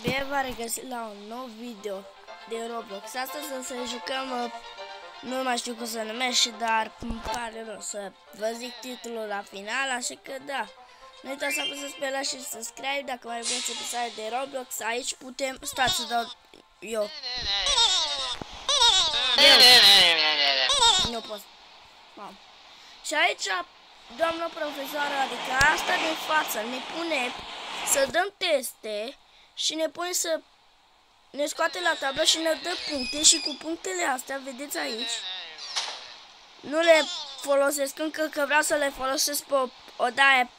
Bine v-am regăsit la un nou video de Roblox. Astăzi o să jucăm, nu mai știu cum se numește, dar îmi pare rău să vă zic titlul la final, așa că da. Nu uitați să apăsați pe like și subscribe dacă mai vreți episoade de Roblox. Aici putem, stați să dau eu. Nu pot. Mam. Și aici, doamnă profesoară, adică asta din față, ne pune să dăm teste și ne pune să ne scoate la tablă și ne dă puncte și cu punctele astea, vedeți aici, nu le folosesc încă, că vreau să le folosesc pe o daie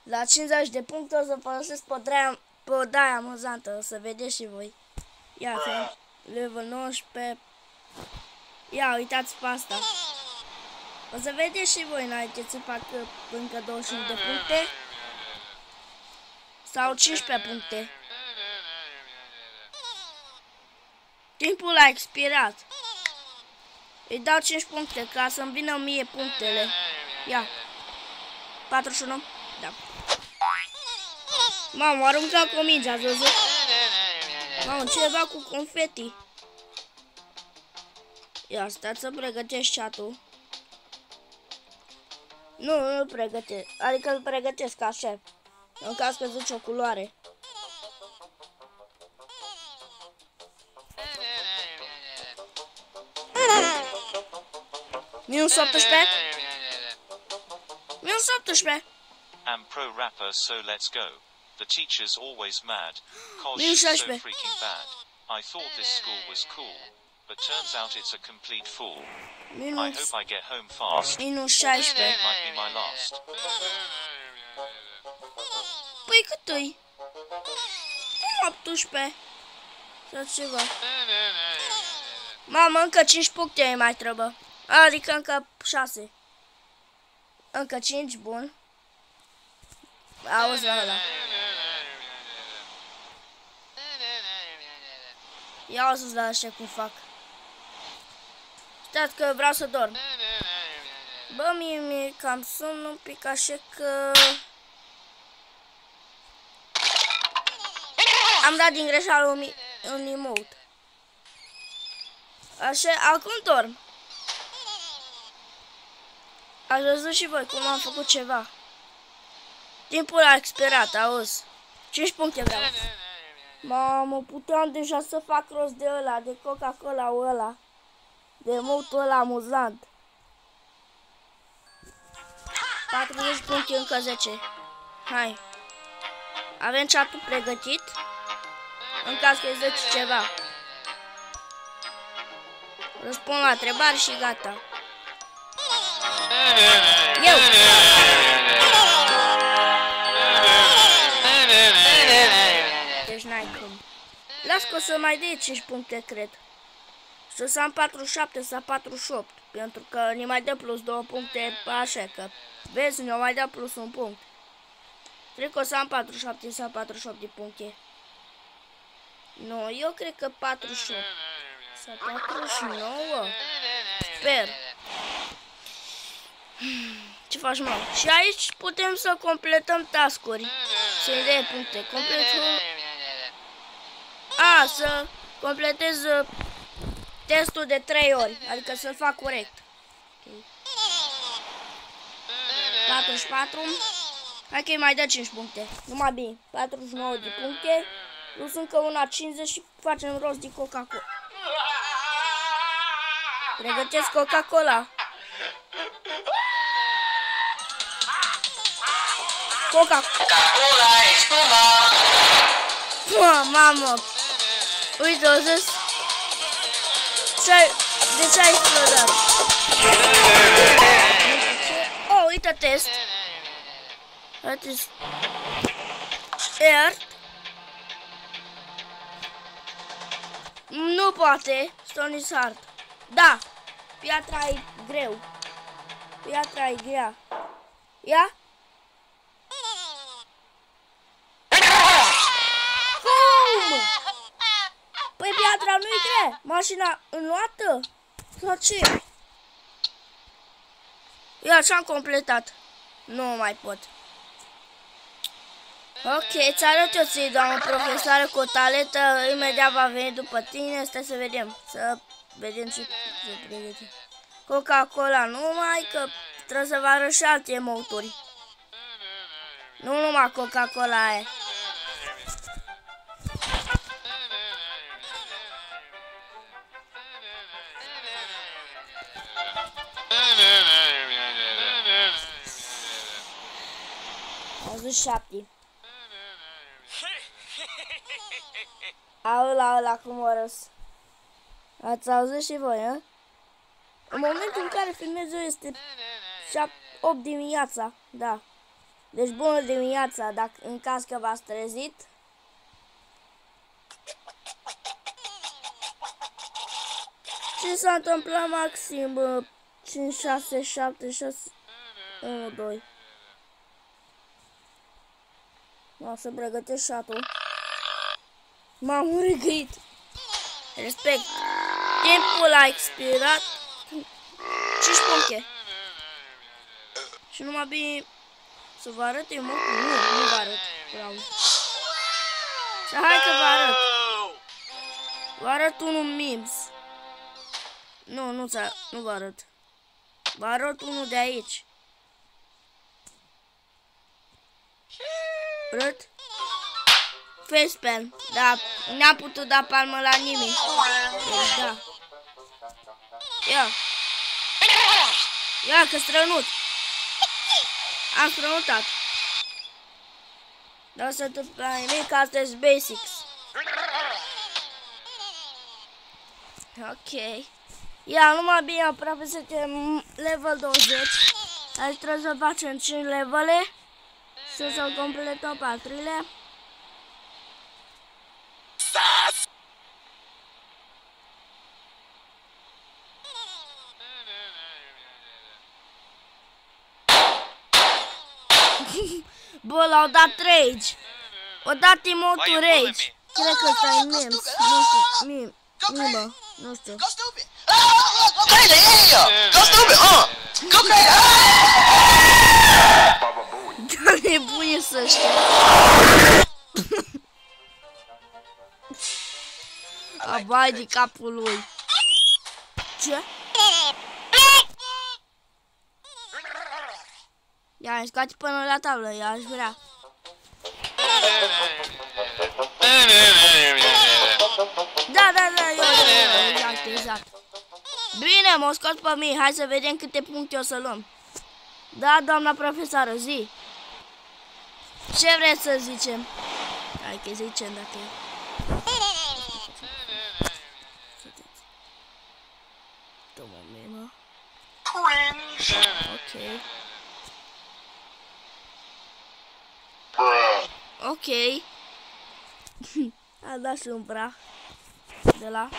la 50 de puncte, o să folosesc pe o daie amuzantă, o să vedeți și voi. Ia, level 19. Ia, uitați pe asta. O să vedeți și voi înainte să fac încă 25 de puncte sau 15 puncte. Timpul a expirat. Îi dau 5 puncte ca să-mi vină 1000 punctele. Ia. 41. Da. Mamă, aruncat cu mingea, ați văzut? Mamă, ceva cu confeti. Ia, stați să pregătesc chat-ul. Nu pregătesc. Adică îl pregătesc așa. În caz că zice o culoare. Minus 18. Minus 18. I'm pro rapper, so let's go. The teacher's always mad, cause Minus she's so 16. freaking bad. I thought this school was cool, but turns out it's a complete fool. I Minus, hope I get home fast. minus 16. Might be my last. Păi cât-i? 18. Sau ceva. Mamă, încă 5 puncte îi mai trebuie. Adică încă 6. Încă 5, bun. Auzi la ăla. Ia auzi la ăștia cum fac. Stați că vreau să dorm. Bă, mie cam somn un pic, așa că... Am dat din greșeală un emote. Așa, acum dorm. Ați văzut și voi cum am făcut ceva. Timpul a expirat, auzi. 5 puncte vreau. Mamă, puteam deja să fac rost de ăla, de Coca-Cola ăla. De emote-ul ăla amuzant. 40 puncte, încă 10. Hai. Avem chat-ul pregătit. În caz că îi zice ceva. Răspund la întrebare și gata. Eu! Deci n-ai cum. Las că o să mai dea 5 puncte, cred. Și o să am 47 sau 48. Pentru că ne mai dă plus 2 puncte, așa că... Vezi, ne mai dă plus 1 punct. Cred că o să am 47 sau 48 de puncte. Nu, eu cred că 48 sau 49. Sper. Ce faci, mă? Și aici putem să completăm task-uri. Să-i dea puncte. Completul... A, să completez testul de 3 ori. Adică să-l fac corect. Okay. 44. Hai că-i mai dă 5 puncte. Numai bine. 49 de puncte. Plus încă una 50 și facem rost de Coca-Cola. Pregătesc Coca-Cola. Coca-Cola espuma. Mamă. Uite, o zis. De ce ai explodat? Oh, uite test. Earth. Nu poate. Stone is hard. Da. Piatra e greu. Piatra e grea. Ia. Cum? Păi piatra nu-i grea. Mașina înluată? Sau ce? Ia, ce-am completat. Nu mai pot. Ok, ți arăt eu ție, doamnă profesoară, cu o talentă, imediat va veni după tine, stai să vedem ce pregătim. Coca-Cola numai, că trebuie să vă arăt și alte emoturi. Nu numai Coca-Cola aia. Auzi 7. Ăla cum o râs. Ați auzit și voi, hă? În momentul în care filmez eu este 8 dimineața, da. Deci bună dimineața, dacă în caz că v-ați trezit. Ce s-a întâmplat maxim? 5, 6, 7, 6, 1, 2. O să pregătesc șatul. M-am răgăit. Respect. Timpul a expirat. 5 puncte. Și numai bine să vă arăt emotul. Nu vă arăt. Vreau. Și hai că vă arăt. Vă arăt unul memes. Nu vă arăt. Vă arăt unul de aici. Arăt. Facepan. Da, n-am putut da palmă la nimeni. Deci, da. Ia că strănut. Am strănutat. Dar o să întâmplă la nimic, că astea sunt basics. Ok. Ia, numai bine, aproape suntem level 20. Aici trebuie să facem 5 levele. Să completăm 4-ile. Bă, l-au dat rage. O dat emotul rage. Cred că ăsta e memes. Nu știu, mimă. Nu știu. Da, nebune să știu. Abai de capul lui. Ce? Ia, îmi scoate până la tablă, ia, aș vrea. Da, exact. Bine, m-o scos pe mine, hai să vedem câte puncte o să luăm. Da, doamna profesoară, zi. Ce vreți să zicem? Hai că zicem dacă e. Ok. Ok. A dat și un praf de la.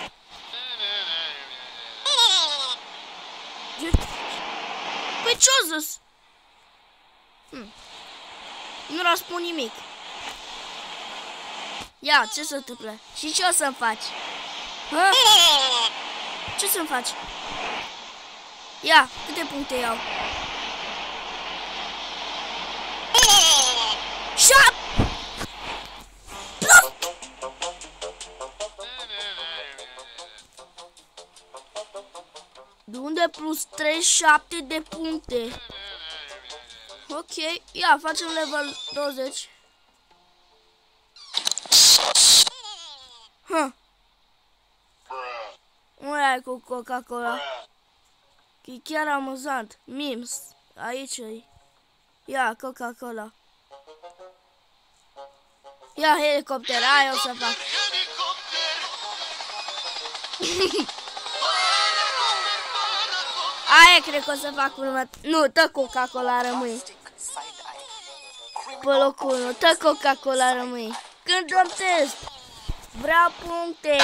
Păi ce-o zis? Nu răspund nimic. Ia, ce se întâmplă? Și ce o să-mi faci? Hă? Ce să-mi faci? Ia, câte puncte iau? 7! De unde plus 37 de puncte? Ok, ia, facem level 20. Unde ai cu Coca-Cola? Că e chiar amuzant. Memes. Aici e. Ia, Coca-Cola. Ia, helicopter. Aia o să fac. Aia cred că o să fac următ. Nu, tă Coca-Cola rămâi. Pe locul 1. Tă Coca-Cola rămâi. Când dăm test. Vreau puncte.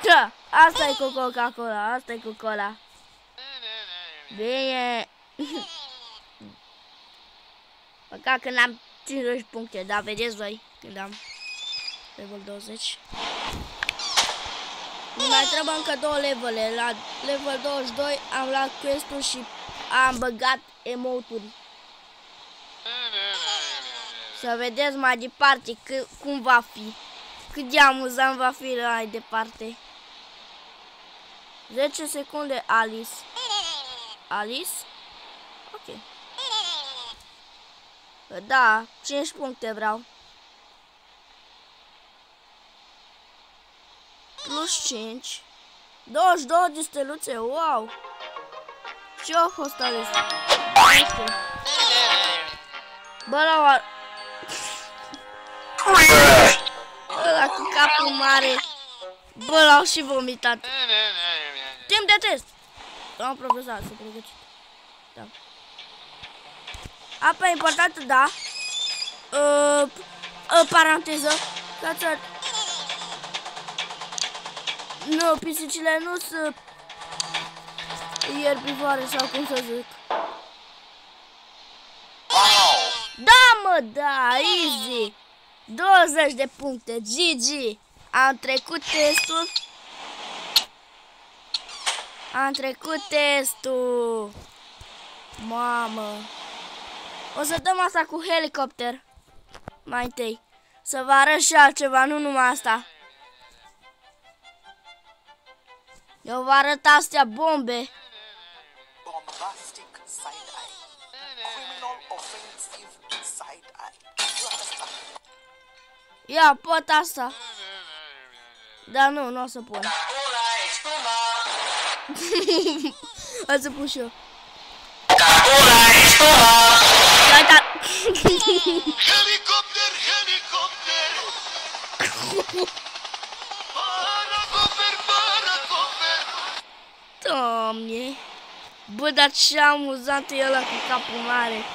Da, asta e cu Coca-Cola. Asta e cu cola. Bine. Păcat că n-am 50 puncte, dar vedeți voi când am level 20. Nu mai trebuie încă 2 levele. La level 22 am luat quest-ul și am băgat emoturi. Să vedeți mai departe cum va fi. Cât de amuzant va fi mai departe. 10 secunde, Alice. Alice? Ok. Da, 5 puncte vreau. Plus 5. 22 de steluțe, wow! Ce a fost ales? Bă, la ăla cu capul mare. Bă, l-au și vomitat. Timp de test. Doamna profesor, să pregătit. Da. Apa importantă, da. Paranteză. Cața. Nu, pisicile nu sunt ierbivoare sau cum să zic. Da, mă, da, easy. 20 de puncte, GG. Am trecut testul. Am trecut testul. Mamă. O să dăm asta cu helicopter. Mai întâi. Să vă arăt și altceva, nu numai asta. Eu vă arăt astea bombe. Bombastic side-eye. Criminal offensive side-eye. You understand? Ia, pot asta. Dar nu o să pun. O să pun și eu. Helicopter, helicopter. Doamne. Bă, dar ce amuzant e ăla cu capul mare.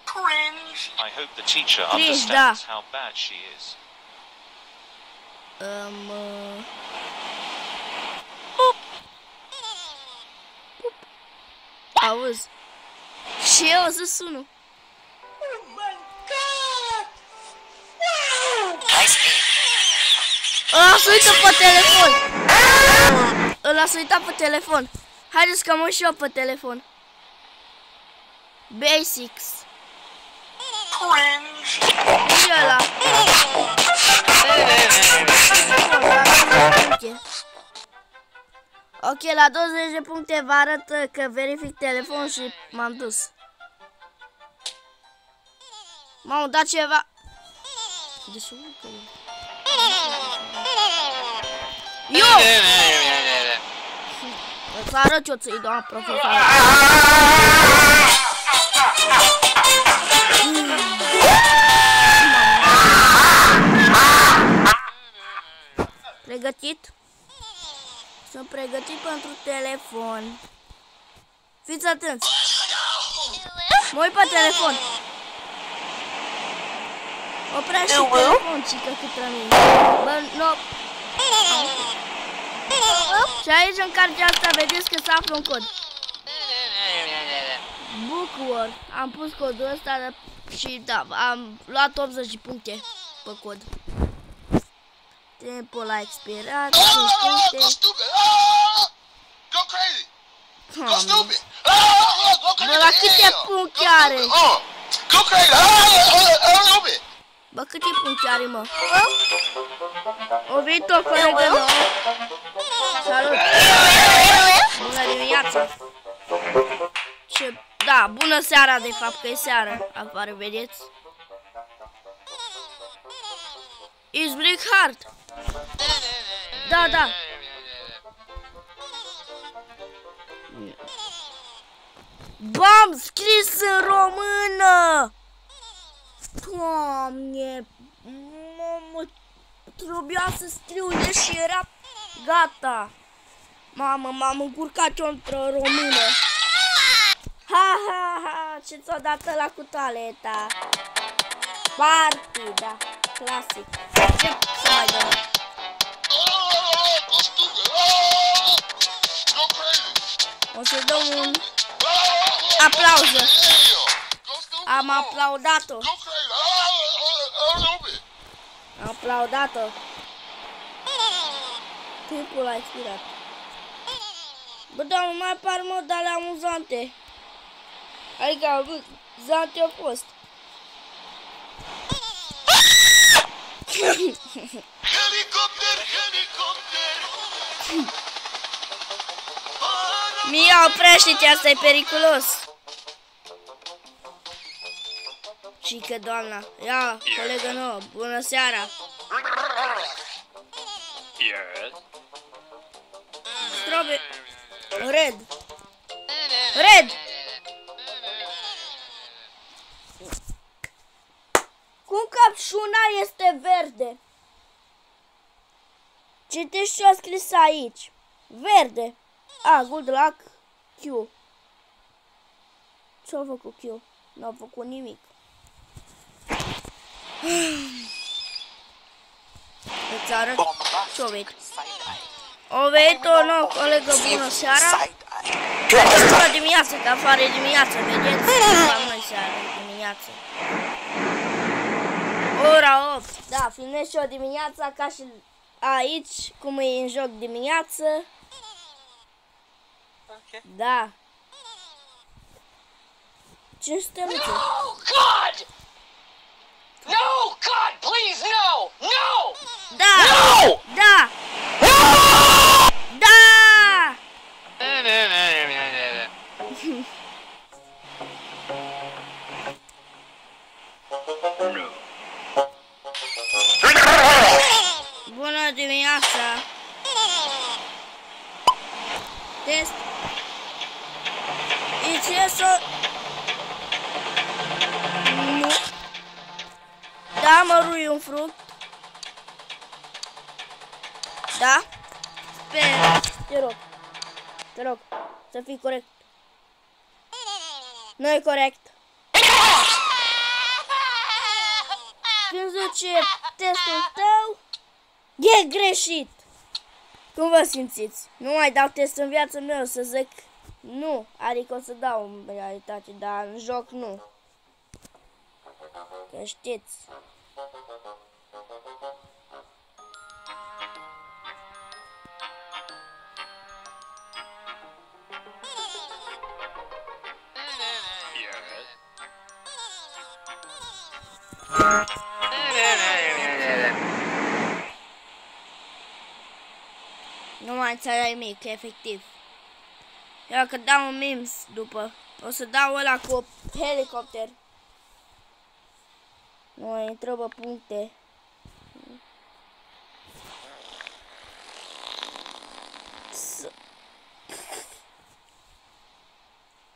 Cringe. I hope the teacher understands how bad she is. Auzi. Și eu o să sună. Oh my god. Ăla s-a uitat pe telefon. Ăla s-a uitat pe telefon. Haideți că mă și eu pe telefon. Basics. Cringe. Și ăla. Ok, la 20 de puncte vă arăt că verific telefon și m-am dus. M-am dat ceva. De ce că eu! Să arăt eu ți-i, doamna profesoară. Pregătit? Sunt pregătit pentru telefon. Fiți atenți. Mă uit pe telefon. Oprește telefon, cică, cât rămâne. Bă, nu. Și aici în cartea asta vedeți că se află un cod. Bookwork. Am pus codul ăsta și da, am luat 80 de puncte pe cod. Timpul a expirat. 5 puncte. Bă, la câte puncte are? Bă, câte puncte are, mă? O venit o colegă nouă. Salut! Bună dimineața! Ce... Da, bună seara, de fapt, că e seară afară, vedeți? Is Black Heart. Da, da. Bam, scris în română. Doamne, mamă, trebuia să scriu și era gata. Mamă, m-am încurcat eu într-o română. Ha, ha, ha, ce ți-o dat ăla cu toaleta. Party, da, clasic. Ce să mai dăm? O să dăm un aplauză. Am aplaudat-o. Am aplaudat-o. Timpul a expirat. Bă, dar nu mai apar modale amuzante. Adică amuzante au fost. Helicopter, helicopter. Mia, oprește-te, asta e periculos. Cică, doamna. Ia, colegă nouă, bună seara. Yes. Strobe. Red. Red. Cum capșuna este verde? Citești ce a scris aici. Verde. A, good luck. Q. Ce-a făcut Q? N-a făcut nimic. Îți arăt ce-o venit. O venit o nouă colegă, bună seara. Bună dimineață, că afară e dimineață, vedeți? La noi seara e dimineață. Ora 8. Da, filmez și o dimineața ca și aici, cum e în joc dimineață. Da. Ce suntem aici? No, God! No, God, please, no! No! Da! No! Da! Da! Bună dimineața! Test! Îți ies-o... Nu! Da, mă rui un fruct. Da? Sper. Te rog. Te rog. Să fii corect. Nu e corect. Când zice testul tău, e greșit. Cum vă simțiți? Nu mai dau test în viața mea, să zic nu. Adică o să dau în realitate, dar în joc nu. Că știți. Nu mai înțeleg nimic, efectiv. Eu că dau un memes după. O să dau ăla cu helicopter. Nu mai întrebă puncte.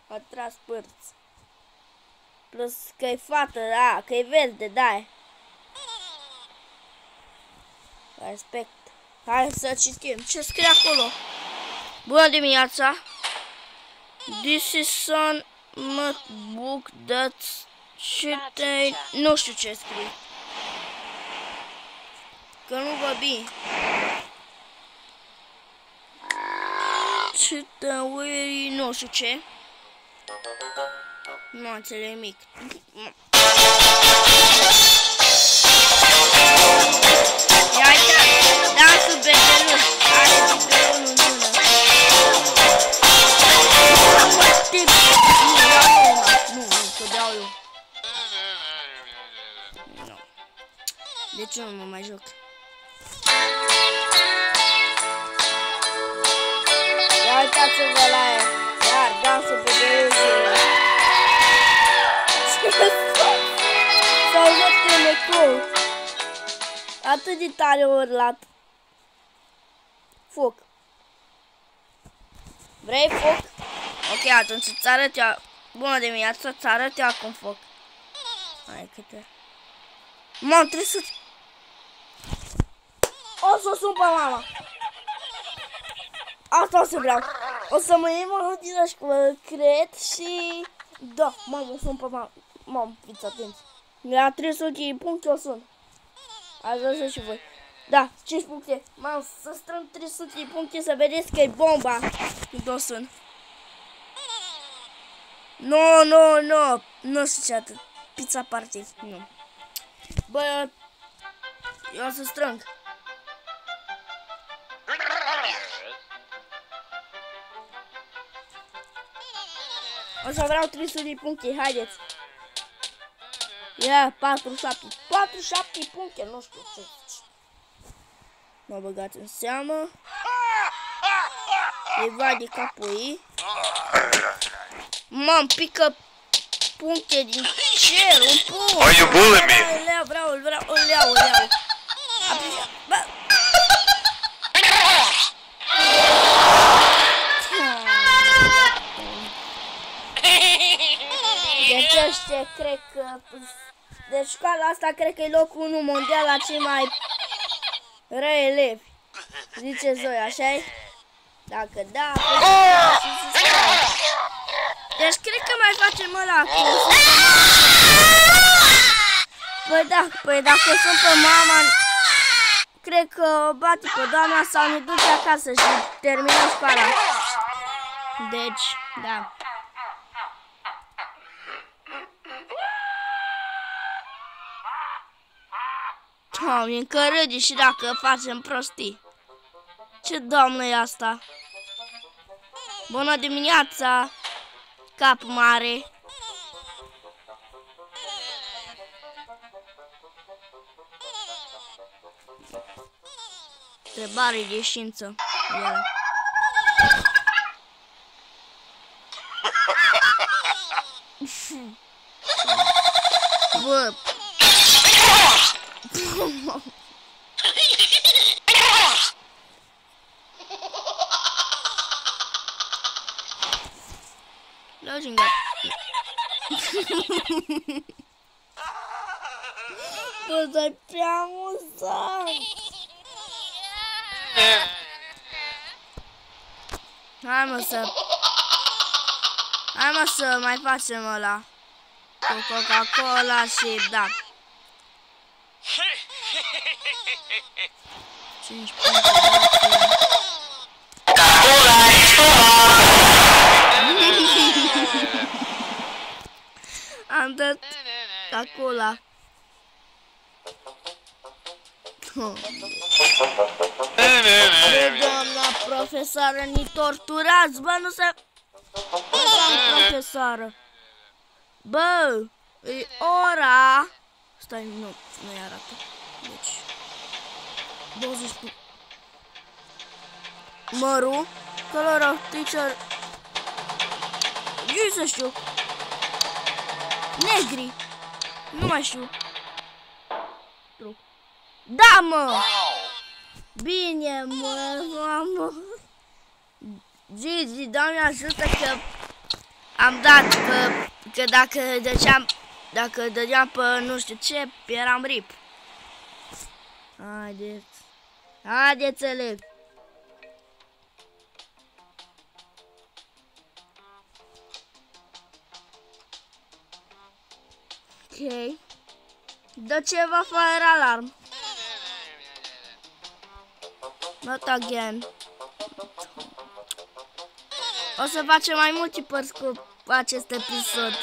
A tras părți. Plus că e fată, da, că e verde, da. Respect. Hai să citim. Ce scrie acolo? Bună dimineața. This is on notebook that's shitty. Nu știu ce scrie. Că nu vă bine. Shitty, nu știu ce. Nu înțeleg nimic. Ia uite, dansul bebeluș. Are biberonul în mână. Nu, că beau eu. Nu. De ce nu mă mai joc? Ia uitați-vă la ea. Iar dansul bebelușului. S-au luat telecou. Atât de tare a urlat. Foc. Vrei foc? Ok, atunci îți arăt eu. Bună dimineața, îți arăt eu acum foc. Hai câte. Mă, trebuie să... O să o sun pe mama. Asta o să vreau. O să mă iei mă din școală, cred, și... Da, mamă, o sun pe mama. Mamă, fiți atenți. La 300 puncte o sun. Ați văzut și voi. Da, 5 puncte. Mamă, să strâng 300 puncte să vedeți că e bomba. Când o sun. Nu, nu, nu. Nu știu ce atât. Pizza party. Nu. Bă, eu o să strâng. O să vreau 300 de puncte, haideți. Ia, 47. 47 puncte, nu știu ce. M-a băgat în seamă. Îi va de capul ei. Mă pică puncte din cer, un punct. Are you bullying me? Îl iau. Bă. Deci ăștia, cred că... Deci școala asta cred că e locul 1 mondial la cei mai răi elevi. Zice Zoe, așa-i? Dacă da, deci cred că mai facem ăla cu... Păi dacă sunt pe mama, cred că o bate pe doamna sau ne duce acasă și terminăm școala. Deci, da. Doamne, încă râde și dacă facem prostii. Ce doamnă e asta? Bună dimineața, cap mare. Întrebare de știință. Bă. Lăugin gata. Bă, dai prea amuzant. Hai mă să mai facem ăla cu Coca-Cola și da. 5 puncte. Am dat Coca-Cola. Doamna profesoară, ni torturați, bă, nu se... Doamna profesoară. Bă, e ora... Stai, nu-i arată. Deci... 20 puncte. Măru, color of teacher... Eu să știu. Negri. Nu mai știu. Da, mă! Bine, mă, mamă. Gigi, Doamne ajută că am dat că dacă dădeam pe nu știu ce, eram rip. Haideți, elevi. Ok. Dă ceva fire alarm. Not again. O să facem mai multe părți cu acest episod.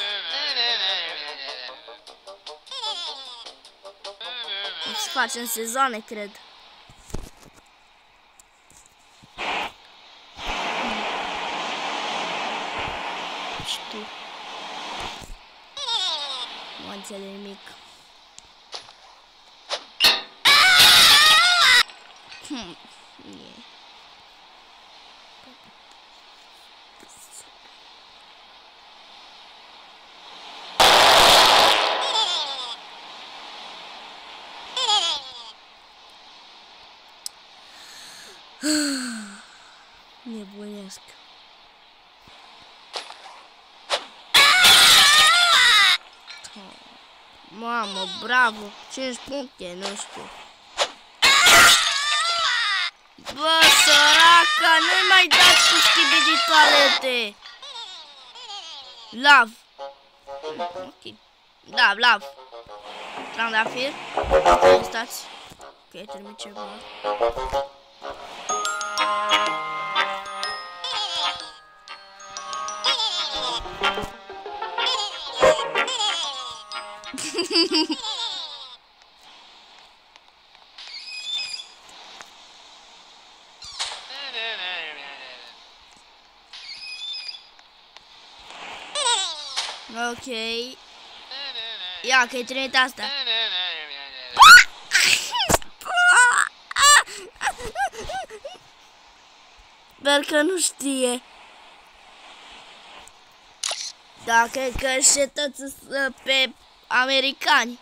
O să facem sezoane, cred. Știu. Nu înțeleg nimic. Nebunesc. Mamă, bravo! 5 puncte, nu știu. Bă, săraca, nu-i mai dați cu schibidi toalete! Lav. Ok. Da, lav. Trandafir. Ok, stați. Ok, trebuie ceva. Ok. Ia, că-i trimit asta. Sper că nu știe. Da, cred că șetăți pe americani.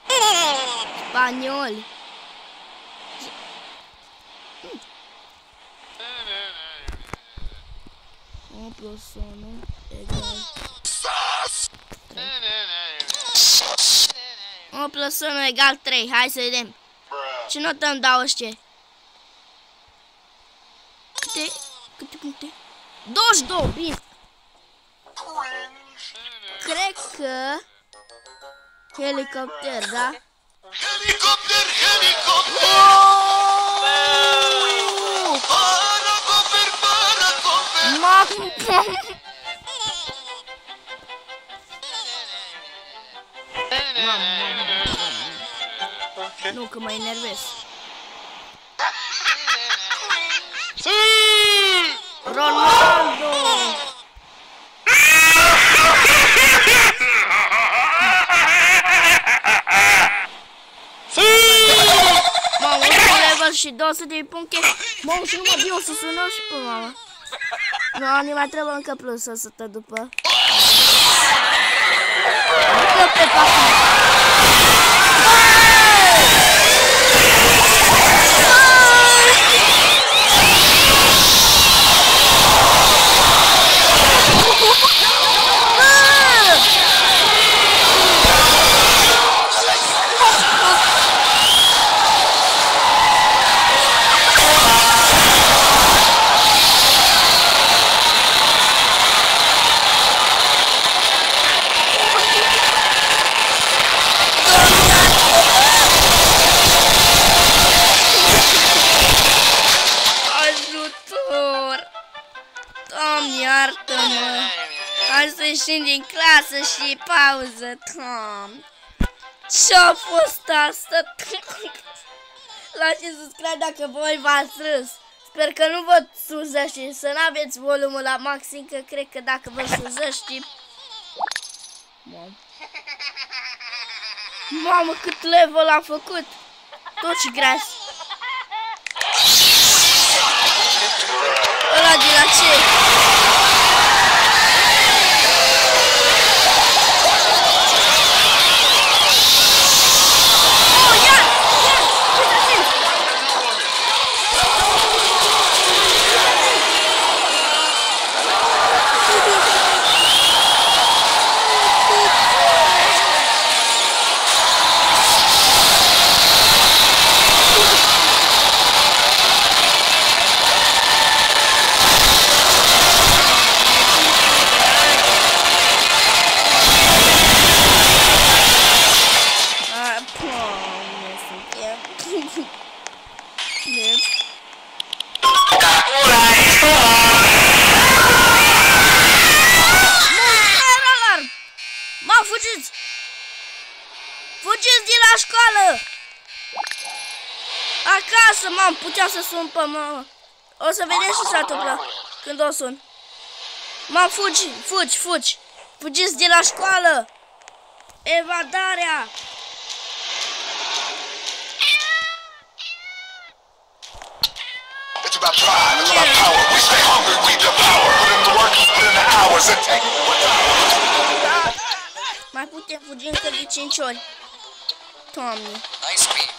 Spanioli. O plus 1 egal 1 plus 1 egal 3. Hai să vedem. Ce notă îmi dau ăștia? Câte puncte? 22, bine. Cred că helicopter, da? Helicopter, helicopter! Paracoper, paracoper! Nu, că mă enervez. Ronaldo! Mamă, 100 level și 200 de puncte. Mamă, și numai eu să sunăm și pe mama. Nu, ne mai trebuie încă plus 100 după. Pe Hai să ieșim din clasă și pauză, Tom. Ce-a fost asta? Lăsați subscribe dacă voi v-ați râs. Sper că nu vă suzește și să n-aveți volumul la maxim, că cred că dacă vă suzește... Mamă, cât level am făcut! Tot și gras. Ăla de la ce? Fugiți de la școală! Acasă, mam, puteam să sun pe mama. O să vedem ce s-a întâmplat când o sun. Mam, fugi, fugi, fugi. Fugiți de la școală! Evadarea! It's about drive, it's about power. We stay hungry, we devour. Put in the work, put in the hours, and take mai putem fugi încă de 5 ori. Doamne. Nice speed.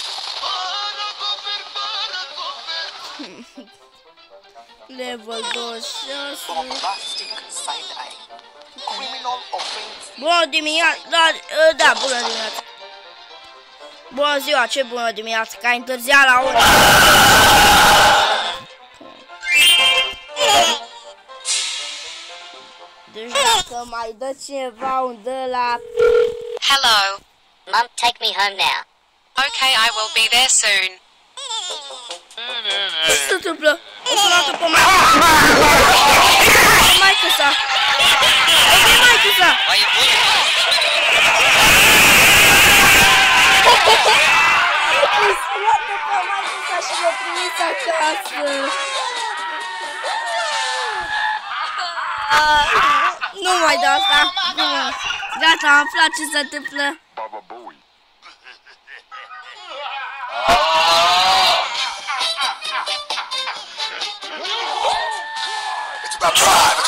Level 26. Bombastic side-eye. Criminal offense. Bună dimineața, da, bună dimineața. Bună ziua, ce bună dimineața, că ai întârziat la ora. Deci dacă mai dă cineva un dă la... Hello. Mum, take me home now. Okay, I will be there soon. Ce se întâmplă? O sunat-o pe maică. Maică sa. E maică sa. O sunat-o pe maică sa și l-a trimis acasă. Nu mai dau asta. Gata, am aflat ce se întâmplă. Baba Bowie.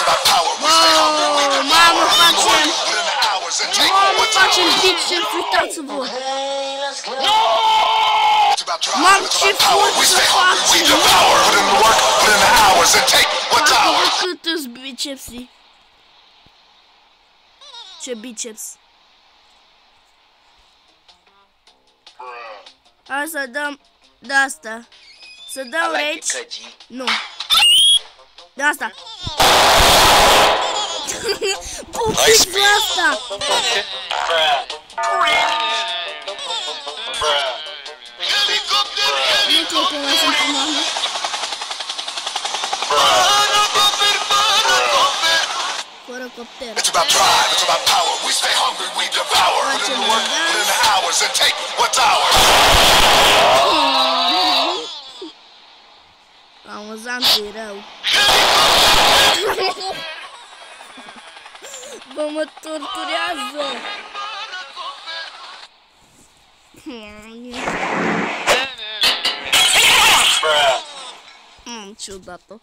about power. We stay hungry, we devour. Mamă, Put in the work, facem... put in the hours, and take Mamă, what's facem ours. biceps, uitați-vă! It's about drive, Mam, it's ce about power. We pot să stay hungry, we facem? devour. Put in the work, put in the hours, and take what's Facă ours. cât îți bicepsii? Ce biceps? Hai să dăm de asta. Să dăm rage. Nu. De asta. Pupiți de asta. Nu știu cum mai sunt cu mama. Fără copter. It's about drive, it's about power. We stay hungry, we devour. Put in the work, put in the hours, and take what's ours. Amuzant e rău. Bă, mă torturează. Ciudată.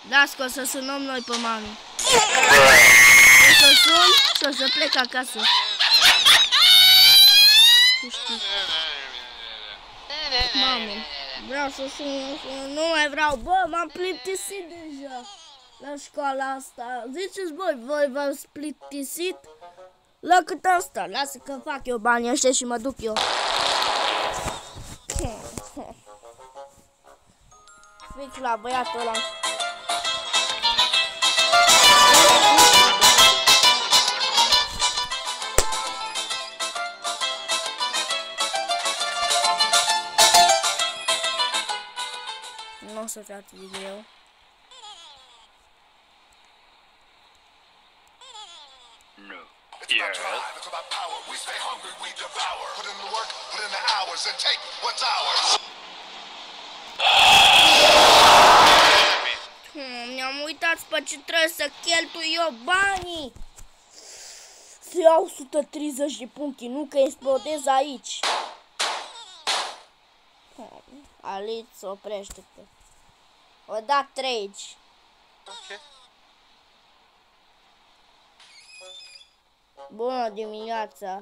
Da, că o să sunăm noi pe mami. O să sun și o să plec acasă. Nu știu. Mamă, vreau să sun, nu mai vreau. Bă, m-am plictisit deja la școala asta. Ziceți voi v-ați plictisit? La cât am stat? Lasă că fac eu banii ăștia și mă duc eu. Fix la băiatul ăla. Nu o să fie atât de greu. It's about drive, it's about power. We stay hungry, we devour. Put in the work, put in the hours, and take what's ours. Mi-am uitat pe ce trebuie să cheltui eu banii. Să iau 130 de puncte, nu că explodez aici. Aliț, oprește-te. O dat rage. Bună dimineața.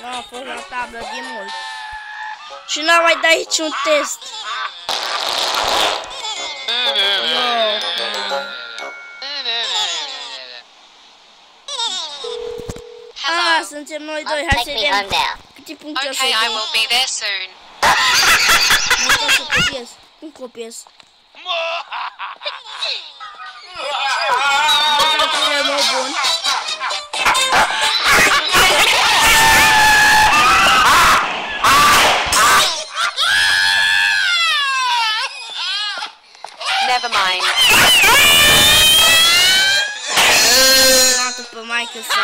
Nu a fost la tablă de mult. Și n-am mai dat aici un test. Ah, suntem noi doi, hai să Take me home vedem now. câte puncte o să Okay, I dăm. will be there soon. Nu pot să copiez. Cum copiez? Calculele mă bun. Never mind. Pe maică sa.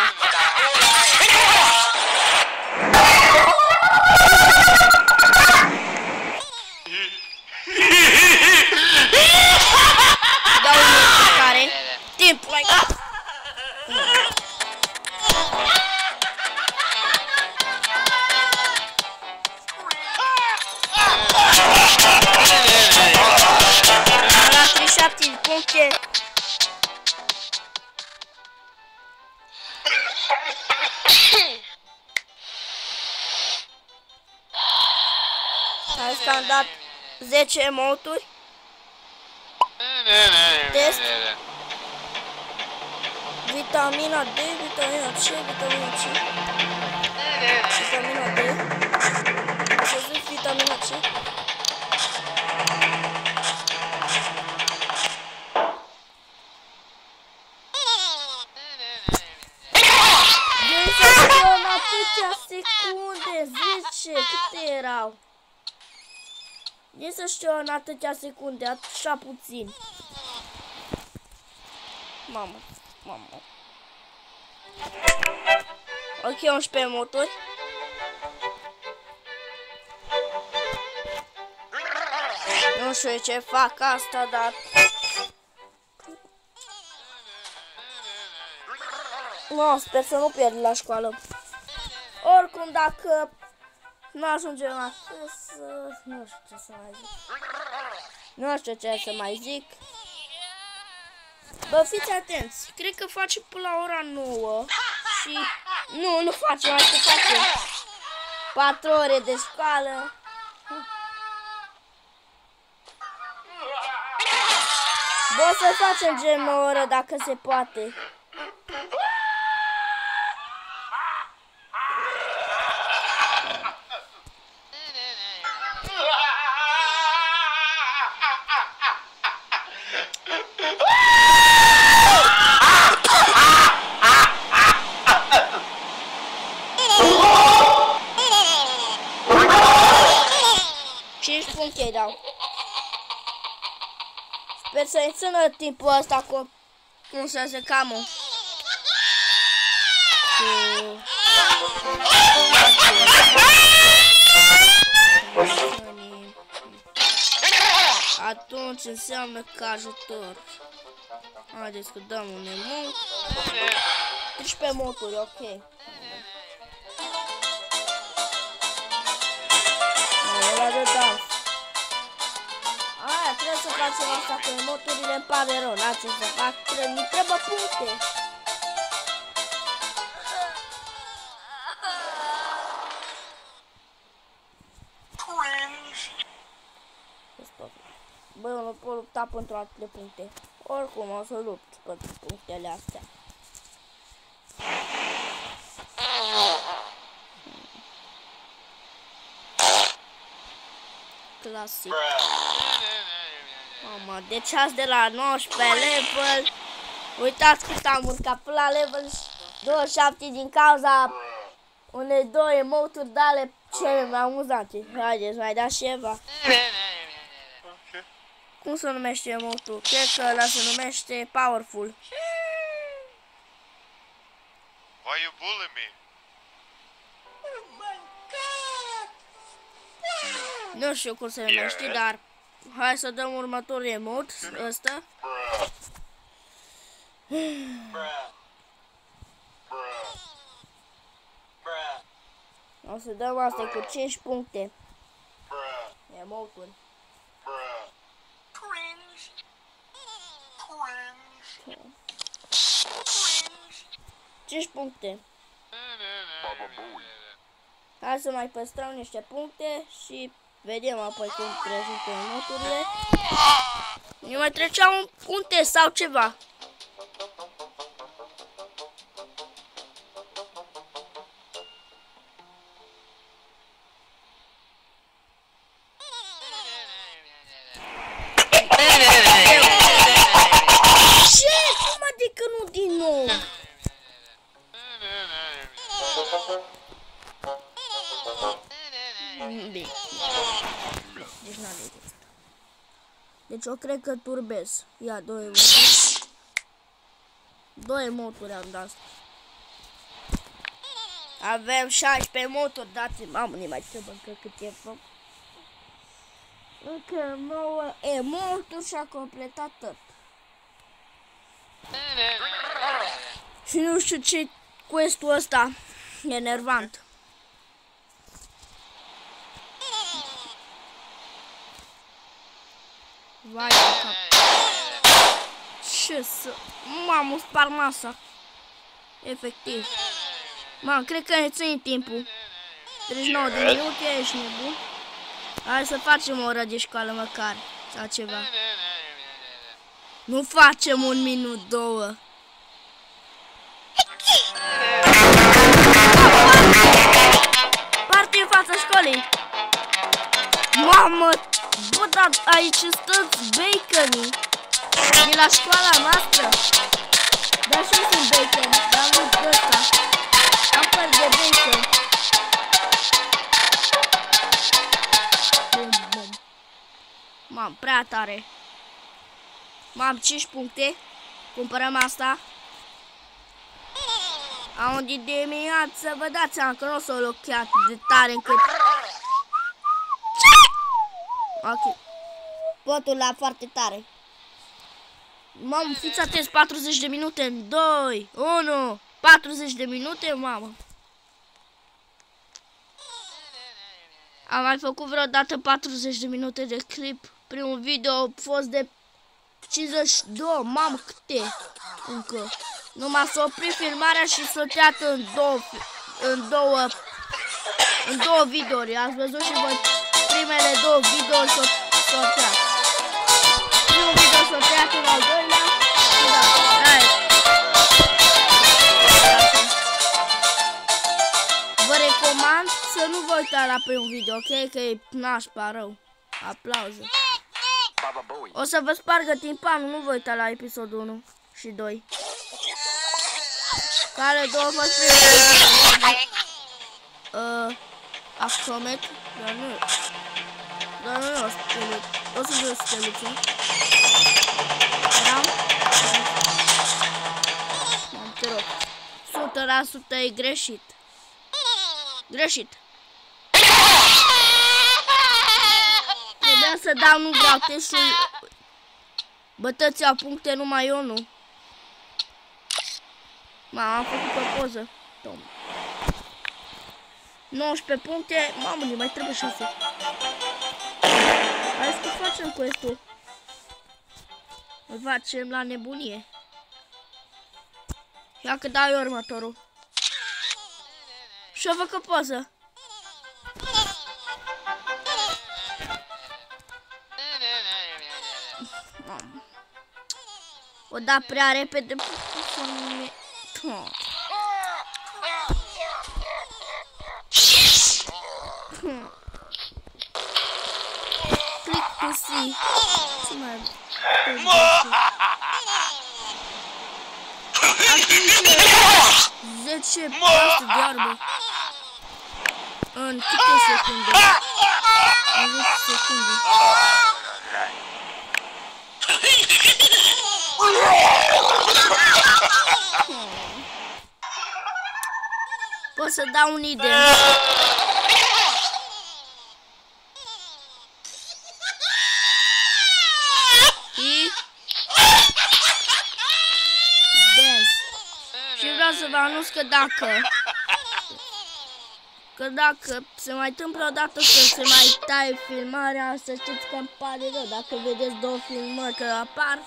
Dau o notificare. Timp, like. La 37 de puncte. Hai că am dat 10 emoturi. Test. Vitamina D, vitamina C, vitamina C. Vitamina D. Să zic vitamina C. În atâtea secunde, 10, câte erau? E să știu în atâtea secunde, așa puțin. Mamă. Ok, 11 motori. Nu știu ce fac asta, dar... No, sper să nu pierd la școală. Oricum, dacă Nu ajungem atât să... Nu știu ce să mai zic. Nu știu ce să mai zic. Bă, fiți atenți. Cred că facem până la ora 9. Și... Nu facem, hai să facem 4 ore de școală. Bă, să facem gen 9 ore dacă se poate. Dau. Sper să-i țină timpul ăsta cu cum să se camă. Atunci înseamnă că ajutor. Haideți că dăm un emot. 13 moturi, ok. Ăla de dans. Aia, trebuie să facem asta cu emoturile, îmi pare rău, n-am ce să fac, mi trebuie puncte. Bă, eu nu pot lupta pentru atâtea puncte. Oricum o să lupt pentru punctele astea. Clasic. Mama, deci azi de la 19 level. Uitați cât am urcat până la level 27 din cauza unei două emoturi de ale cele mai amuzante. Haideți, mai dați ceva. Cum se numește emotul? Cred că ăla se numește Powerful. Why you bully me? Nu știu cum se numește, dar hai să dăm următorul emot, ăsta. O să dăm asta cu 5 puncte. Emoturi. 5 puncte. Hai să mai păstrăm niște puncte și vedem apoi cum rezultă emoturile. Ne mai treceam un test sau ceva. Ce? Cum adică nu din nou? Bine. Deci n-am de asta. Deci eu cred că turbez. Ia 2 emoturi. 2 emoturi am dat. Avem 16 emoturi, dați-mi. Mamă, nu mai trebuie încă câteva. Încă 9 emoturi și a completat tot. Și nu știu ce quest-ul ăsta e enervant. Vai de cap. Ce să... Mamă, spar masa. Efectiv. Mamă, cred că ne ține timpul. 39 de minute, ești nebun. Hai să facem o oră de școală măcar. Sau ceva. Nu facem 1 minut, 2. Parte în fața școlii. Mamă, bă, dar aici stăți bacon-ii de la școala noastră. Dar și sunt bacon, dar nu ăsta. Apăr de bacon. Bum, bum. Mam, prea tare. Mam, 5 puncte. Cumpărăm asta. Am de dimineață, vă dați seama că nu o să o locheat de tare încât... Ok. Potul la foarte tare. Mamă, fiți atenți, 40 de minute în 2, 1, 40 de minute, mamă. Am mai făcut vreodată 40 de minute de clip. Primul video a fost de 52, mamă câte încă. Numai s-a oprit filmarea și s-a tăiat în două videouri. Ați văzut și voi primele două videouri s-au tăiat. Primul video s-a tăiat în al doilea. Și da, hai. Vă recomand să nu vă uitați la primul video, ok? Că e nașpa rău. Aplauze. O să vă spargă timpanul, nu vă uitați la episodul 1 și 2. Care două au fost primele. Axomet, dar nu. Dar nu e o steluță. O să vă o steluță. Eram? Te rog. 100% e greșit. Greșit. Trebuia să dau, nu vreau testul. Bătăți au puncte, numai eu nu. Mamă, am făcut o poză. 19 puncte. Mamă, ne mai trebuie 6. Hai să facem quest-ul. Îl facem la nebunie. Ia că dau eu următorul. Și-o fac o poză. Mamă. O da prea repede. Click to see. Ce mai atunci 10 paste de iarbă. În câte secunde? În 10 secunde. Pot să dau un idee. Și vreau să vă anunț că dacă se mai întâmplă odată să se mai taie filmarea, să știți că îmi pare rău. Dacă vedeți două filmări că apar,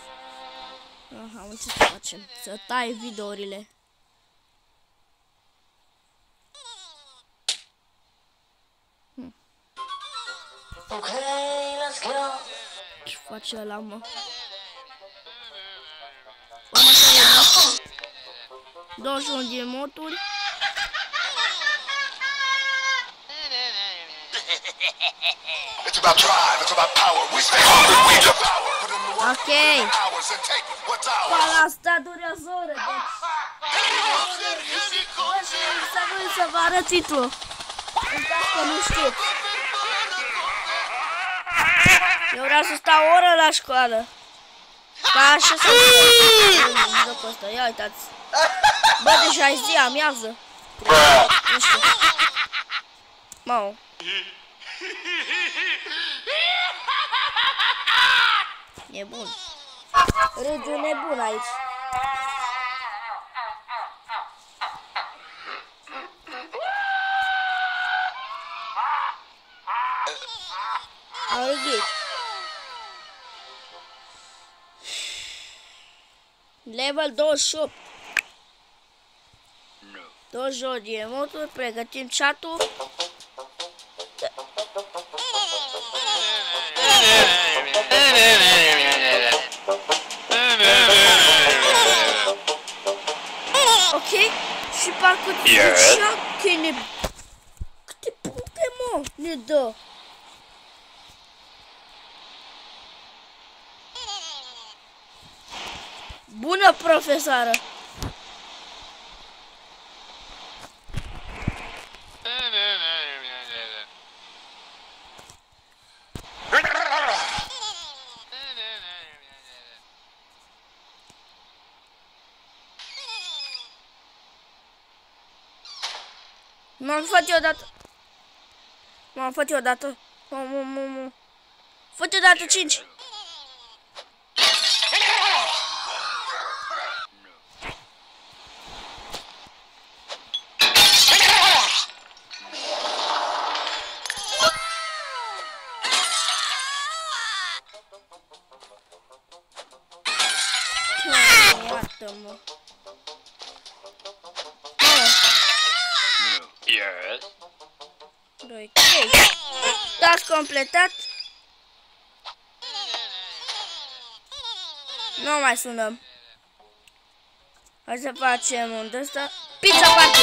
aha, ce să facem? Să taie videourile. Ok, let's go. Ce face ăla, mă? 21 de emoturi. It's about drive, it's about power. We stay hungry, we devour. Put in the work, Ok. put in the hours and take what's ours. Pala asta durează ore, deci. Bă, și să nu să vă arăt titlul. În caz că nu știți. Eu vreau să stau o oră la școală. Ca așa să în jocul ăsta. Ia uitați. Bă, deja e zi, amiază. Nu știu. Mamă. E bun. Râde nebun aici. Am râgit. Level 28. 28 de emoturi, pregătim chat-ul. Ok, și parcă zicea că ne... Câte puncte, mă, ne dă? Bună, profesoară! M-am făcut eu odată. M-am făcut eu odată. Fă-te odată 5. Yes. 2, 3. Task completat. Nu mai sunăm. Hai să facem un ăsta. Pizza party!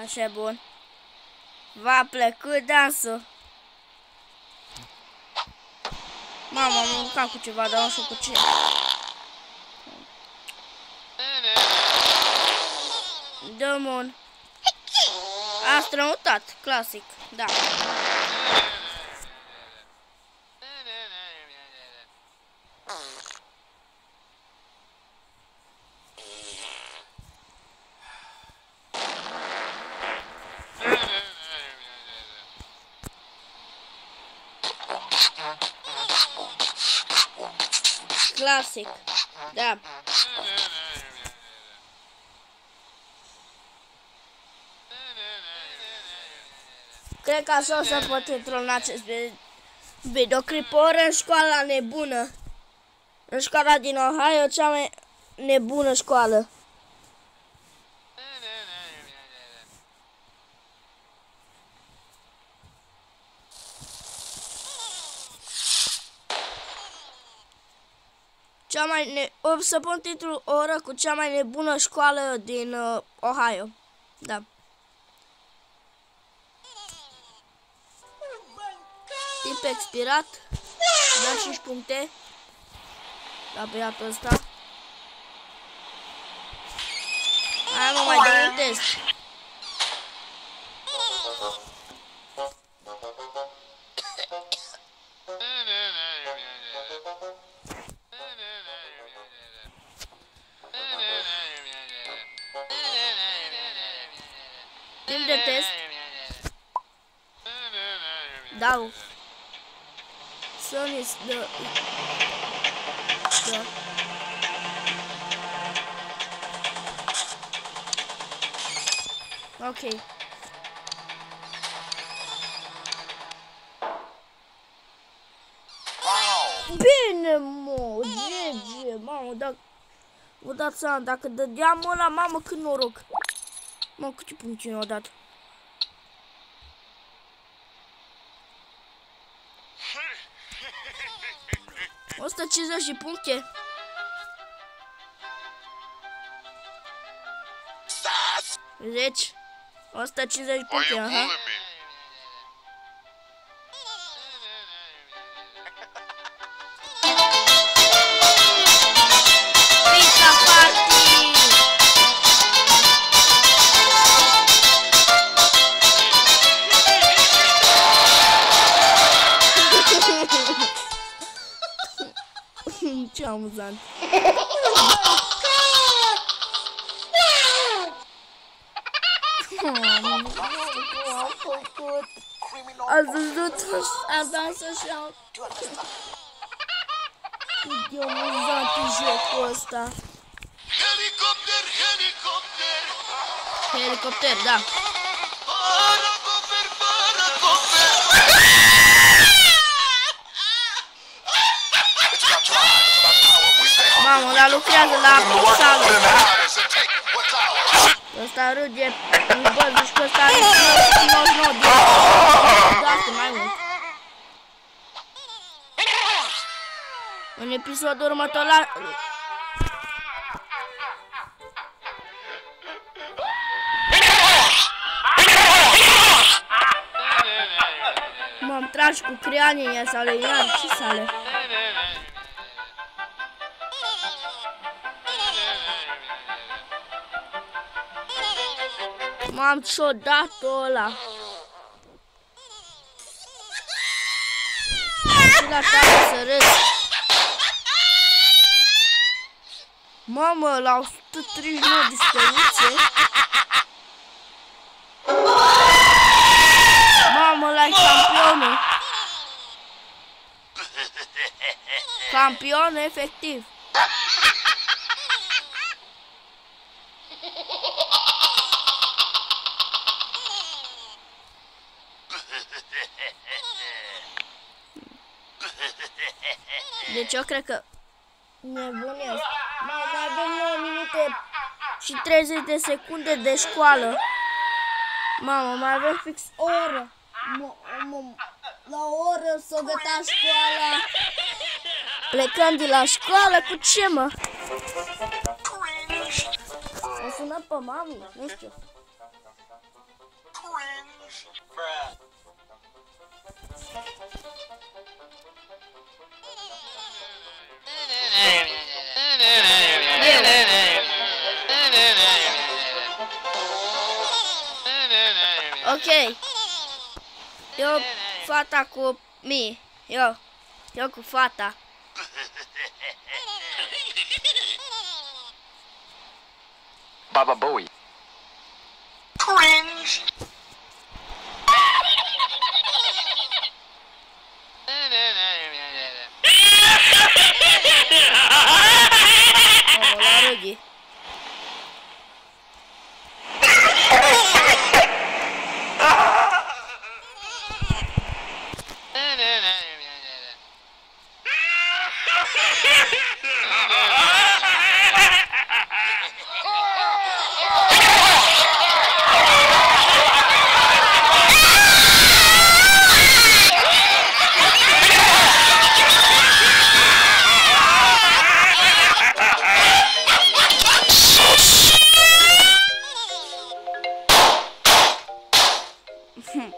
Așa, bun. V-a plăcut dansul? Mama, am mâncat cu ceva, dar nu știu cu ce. Dăm un... A strămutat, clasic, da. Clasic, da. Cred că așa o să pot intra în acest videoclip. O oră în școala nebună. În școala din Ohio, cea mai nebună școală. O să pun titlul o oră cu cea mai nebună școală din Ohio. Da. Timp expirat. Dăm 5 puncte la băiatul ăsta. Hai, mă, mai dăm un test. Timp de test. Dau. Sun is the... Ok. Bine, mă, GG, mamă, dacă... Vă dați seama, dacă dădeam ăla, mamă, cât noroc. Mă, câte puncte ne-au dat? ...150 de puncte. Deci, 150 de puncte, aha. Pizza party! Ce amuzant. Ați văzut? Am dansat și am... E amuzant jocul ăsta. Helicopter, helicopter. Helicopter, da. Paracoper, paracoper. Mamă, ăla lucrează la sală. Ăsta râde, bă, zici că ăsta are 99 de... Da, mai mult. În episodul următor la... M-am tragi cu creanii în ea sale, iar ce sale? M-am ciudat-o ăla. Și la tare să râd. Mamă, la 139 de stănițe. Mamă, ăla-i campionul. Campion efectiv. Deci eu cred că nebunesc. Mai avem 9 minute și 30 de secunde de școală. Mamă, mai avem fix o oră. La o oră s-o găta școala. Plecăm de la școală cu ce, mă? O sunăm pe mami? Nu știu. Ok. Eu, fata cu mie. Eu cu fata. Baba Bowie. Cringe. Mamă, la râghi.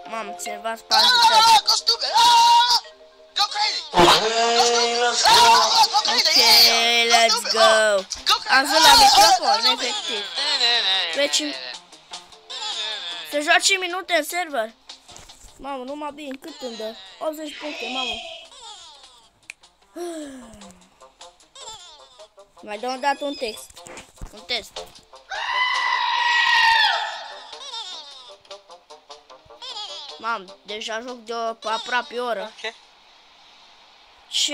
Mamă, cineva sparge tot. Go stupid. Go crazy. Okay, let's go. Ok, let's go. Am zis la microfon, efectiv. Deci, se joace minute în server. Mamă, numai bine, cât îmi dă? 80 puncte, mamă. Mai dă o dată un text. Un test. Mam, deja joc de aproape o oră. Ok. Ce?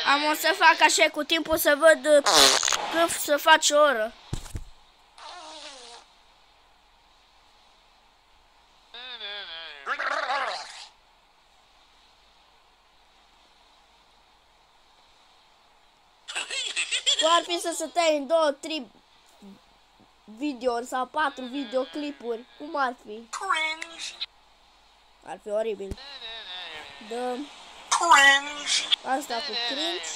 Am o să fac așa cu timpul să văd când să faci o oră. Cum ar fi să se tai în 2-3 videouri sau 4 videoclipuri? Cum ar fi? Cringe. Ar fi oribil. Dăm Cringe. asta cu cringe.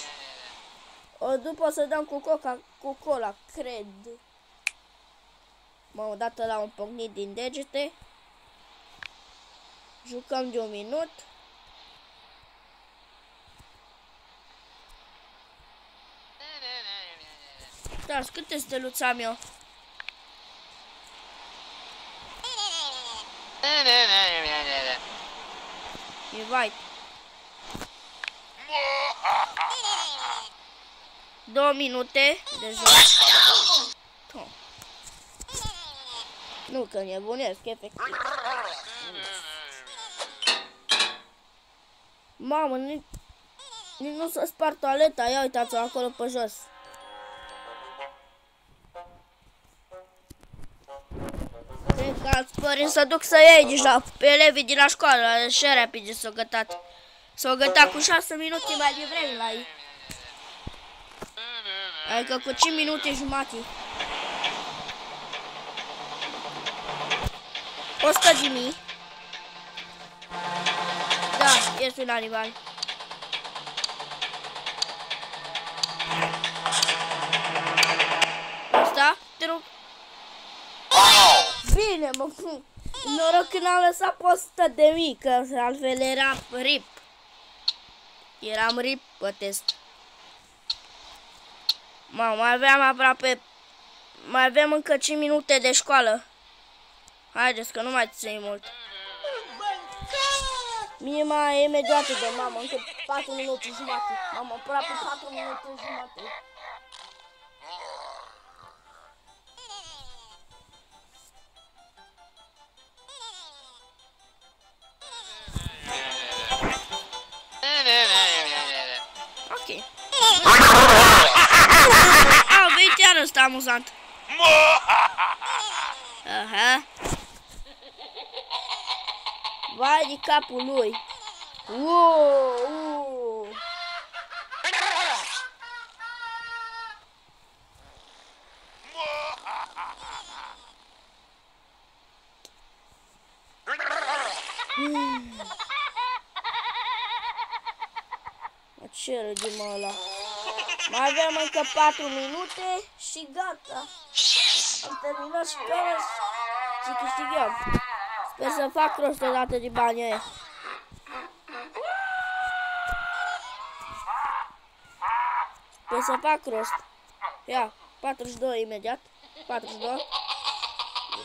O după o să dăm cu cola, cred. Mă, odată la un pocnit din degete. Jucăm de 1 minut. Da, câte steluțe am eu? Invite. 2 minute de joc. Nu că nebunesc, efectiv. Mamă, nici nu s-a spart toaleta. Ia uitați-o acolo pe jos. Cred că alți părinți să duc să iei deja pe elevii din la școală. Așa rapid s-o gătat. S-o gătat cu 6 minute mai devreme la ei. Adică cu 5 minute jumate. 100.000. Da, este un animal. Asta? Te rog. Bine, mă. Noroc că n-am lăsat pe 100.000, că altfel era rip. Eram rip pe test. Mamă, mai aveam aproape... Mai avem încă 5 minute de școală. Haideți că nu mai țin mult. Mie mai e imediat de mamă, încă 4 minute jumate. Mamă, aproape 4 minute jumate. Ok. iar ăsta amuzant. Aha. Vai de capul lui. Wow. Ce râgem ăla? Mai avem încă 4 minute și gata. Am terminat școala și câștigăm. Sper să fac rost odată de banii ăia. Sper să fac rost. Ia, 42 imediat. 42.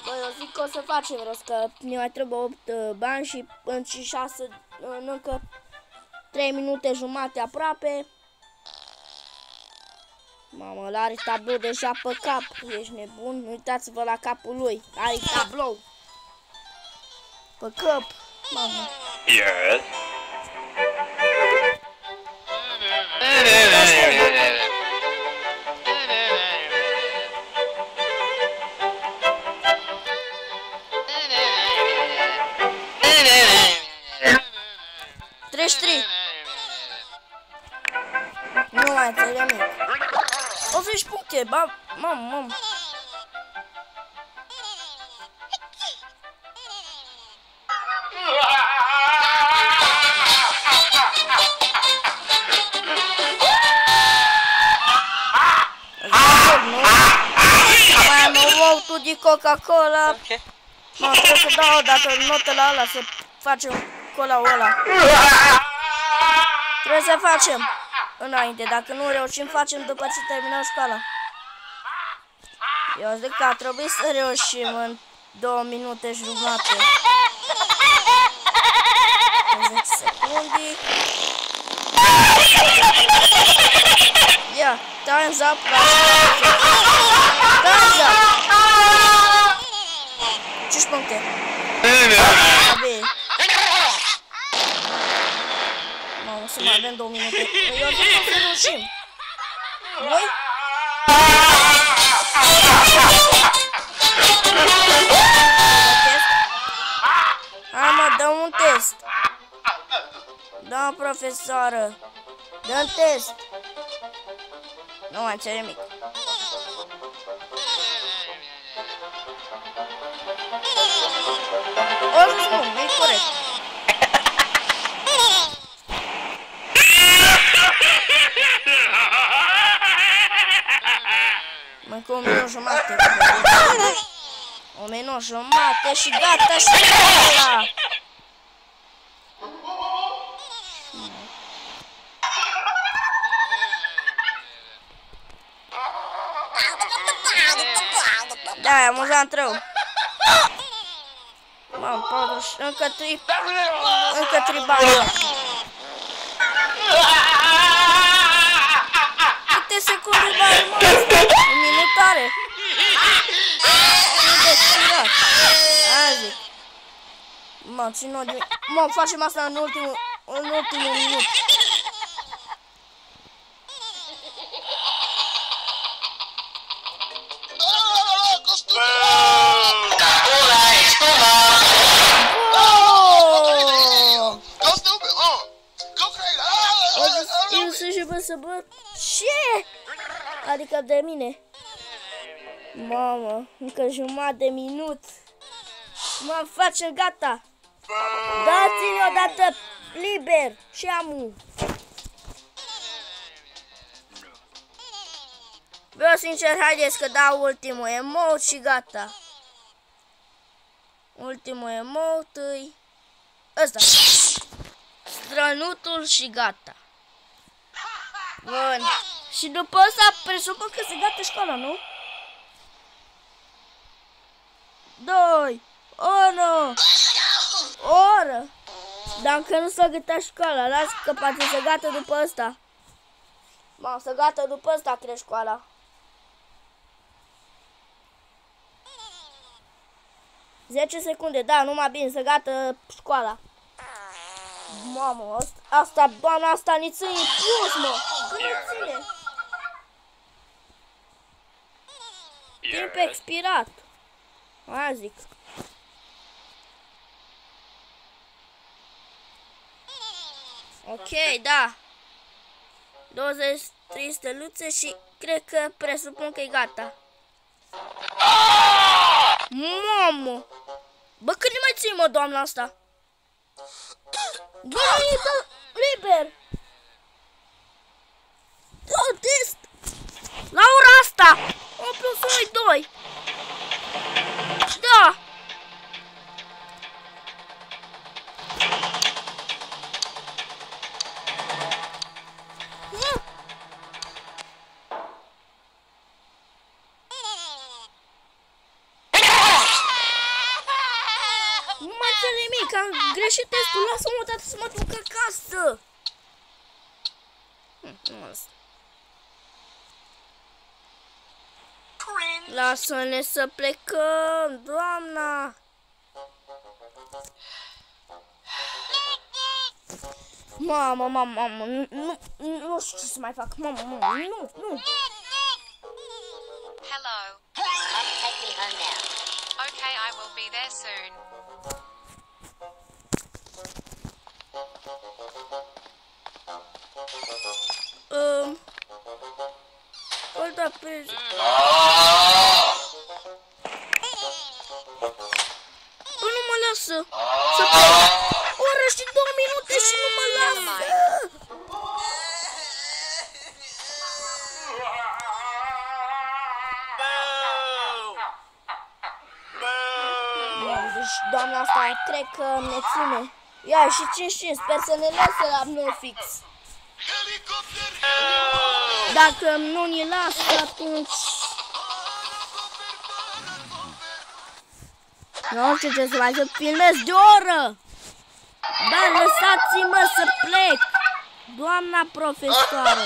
Băi, eu zic că o să facem rost, că ne mai trebuie 8 bani și în 6, în încă 3 minute jumate aproape. Mamă, ăla are tablou deja pe cap. Ești nebun? Uitați-vă la capul lui. Are tablou. Pe cap. Mamă. Yes. Nu mai înțeleg nimic. 80 puncte, mamă. Mai am un outul de Coca-Cola. Mă, trebuie să dau o dată notă la ăla, să facem cola-ul ăla. Trebuie să facem înainte, dacă nu reușim, facem după ce terminăm școala. Eu zic că ar trebui să reușim în 2 minute și jumătate. 10 secunde. Ia, time's up. Time's up. 5 puncte. Bine. Mamă, să mai avem 2 minute. Eu zic că o să reușim. Voi? Hai mă, dă un test. Da, profesoară. Dă-mi test. Nu mai înțeleg nimic. Oricum, nu, e corect. Mai cu 1 minut jumate. 1 minut jumate și gata școala. Da, e amuzant rău. Mamă, 40, încă 3 bani. Câte secunde bani, mă? Un minut are. Nu de tirat. Aia zic. Mă, țin-o de... Mă, facem asta în ultimul minut. Să bă, ce? Adică de mine. Mamă, încă jumătate de minut. Mă, facem gata. Dați-mi odată liber și amu. Vreau sincer, haideți că dau ultimul emote și gata. Ultimul emote-i ăsta. Strănutul și gata. Bun. Și după asta presupun că se gata școala, nu? 2, 1, o oră. Dar încă nu s-a gătat școala. Las că poate se gata după asta. Mă, se gata după asta, cred, școala. Zece secunde, da, numai bine, se gata școala. Mamă, asta, doamna asta ne ține plus, mă. Când ne ține? Timp expirat. Aia zic. Ok, da. 23 steluțe și cred că presupun că e gata. Mamă! Bă, cât ne mai ții, mă, doamna asta? Bă, e liber! Da, test! La ora asta! 1 plus 1 e 2! Da! Nu mai înțeleg nimic, am greșit testul, lasă-mă o dată să mă duc acasă! Lasă-ne să plecăm, doamna! Mamă, nu știu ce să mai fac, mamă, nu! Hello. Mom, take me home now. Okay, I will be there soon. Hold up, please. Bă, nu mă lasă să plec. O oră și 2 minute și nu mă lasă. Deci doamna asta cred că ne ține. Ia și 5-5, sper să ne lase la nou fix. Dacă nu ne lasă, atunci... Nu știu ce să mai să filmez de o oră. Dar lăsați-mă să plec. Doamna profesoară.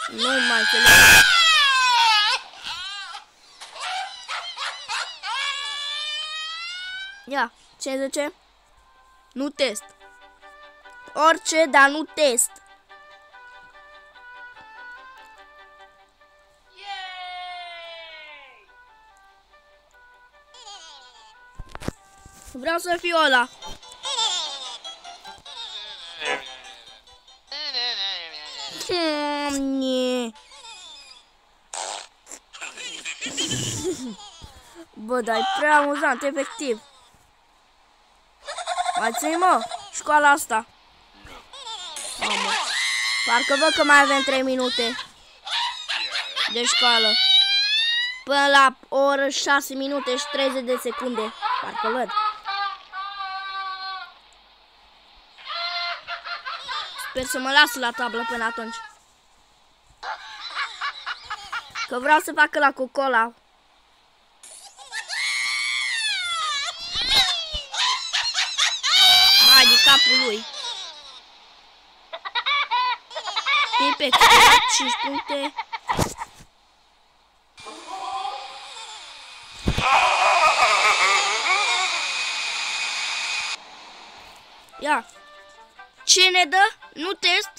Nu mai înțeleg. Ia, ce zice? Nu test. Orice, dar nu test. Vreau să fiu ăla. Bă, dar e prea amuzant, efectiv. Mai ții, mă, școala asta. Mamă. Parcă văd că mai avem 3 minute de școală. Până la o oră 6 minute și 30 de secunde. Parcă văd. Sper să mă las la tablă până atunci. Că vreau să fac la Coca-Cola. Hai de capul lui. Timp expirat, 5 puncte. Ia. Ce ne dă? Nu test.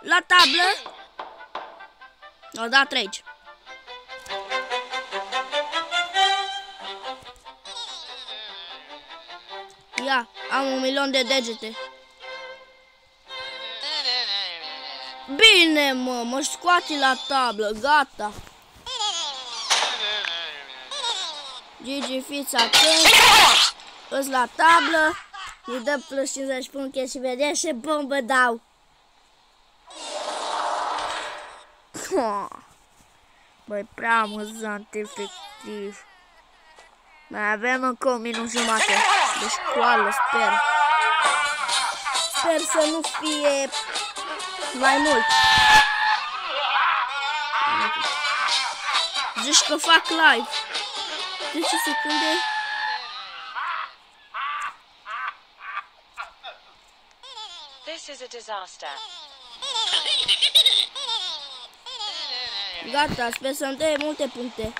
La tablă. O dat 3. Ia, am 1 milion de degete. Bine, mă scoate la tablă, gata. Gigi, fiți atent. Îs la tablă. Îi dă plus 50 puncte și vedeți ce bombă dau. Băi, prea amuzant, efectiv. Mai avem încă 1 minut jumate de școală, sper. Sper să nu fie mai mult. Zici că fac live. 10 secunde. This is a disaster. Gata, sper să-mi dea multe puncte.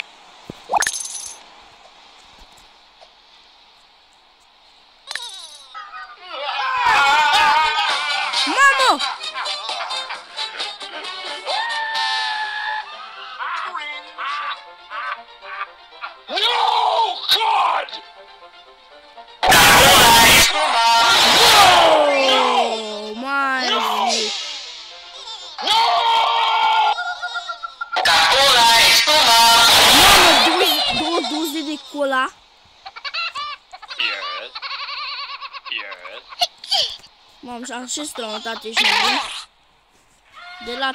locul ăla? Yes. Yes. Mamă, și-am și strămutat, ești nebun? De la